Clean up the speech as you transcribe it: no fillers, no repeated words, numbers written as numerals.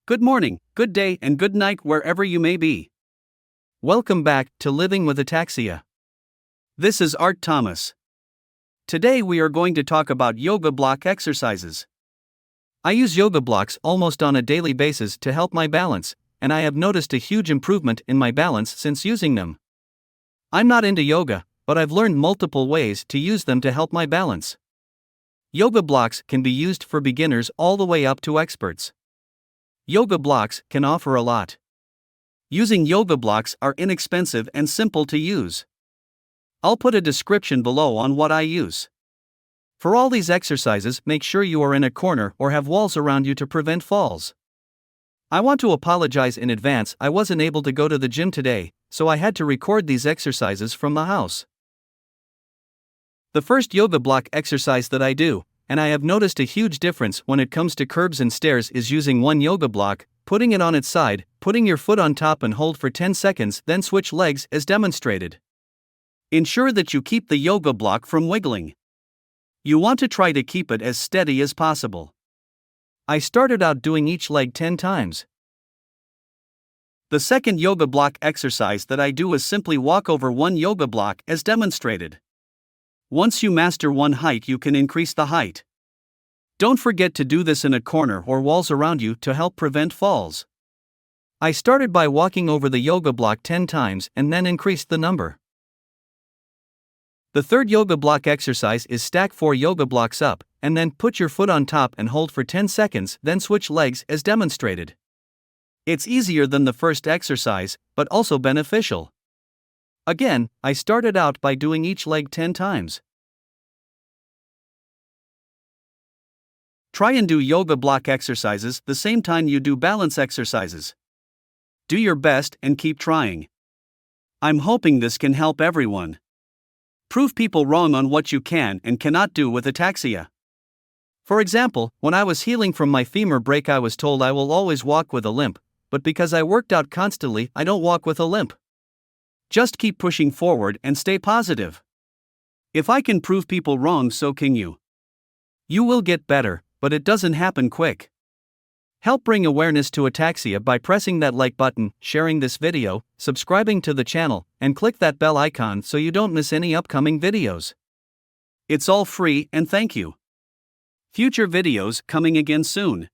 Good morning, good day, and good night wherever you may be. Welcome back to Living with Ataxia. This is Art Thomas. Today we are going to talk about yoga block exercises. I use yoga blocks almost on a daily basis to help my balance, and I have noticed a huge improvement in my balance since using them. I'm not into yoga, but I've learned multiple ways to use them to help my balance. Yoga blocks can be used for beginners all the way up to experts. Yoga blocks can offer a lot. Using yoga blocks are inexpensive and simple to use. I'll put a description below on what I use. For all these exercises, make sure you are in a corner or have walls around you to prevent falls. I want to apologize in advance. I wasn't able to go to the gym today, so I had to record these exercises from the house. The first yoga block exercise that I do, and I have noticed a huge difference when it comes to curbs and stairs, is using one yoga block, putting it on its side, putting your foot on top and hold for 10 seconds, then switch legs as demonstrated. Ensure that you keep the yoga block from wiggling. You want to try to keep it as steady as possible. I started out doing each leg 10 times. The second yoga block exercise that I do is simply walk over one yoga block as demonstrated. Once you master one height, you can increase the height. Don't forget to do this in a corner or walls around you to help prevent falls. I started by walking over the yoga block 10 times and then increased the number. The third yoga block exercise is stack 4 yoga blocks up, and then put your foot on top and hold for 10 seconds, then switch legs as demonstrated. It's easier than the first exercise, but also beneficial. Again, I started out by doing each leg 10 times. Try and do yoga block exercises the same time you do balance exercises. Do your best and keep trying. I'm hoping this can help everyone. Prove people wrong on what you can and cannot do with ataxia. For example, when I was healing from my femur break, I was told I will always walk with a limp, but because I worked out constantly, I don't walk with a limp. Just keep pushing forward and stay positive. If I can prove people wrong, so can you. You will get better, but it doesn't happen quick. Help bring awareness to ataxia by pressing that like button, sharing this video, subscribing to the channel, and click that bell icon so you don't miss any upcoming videos. It's all free, and thank you. Future videos coming again soon.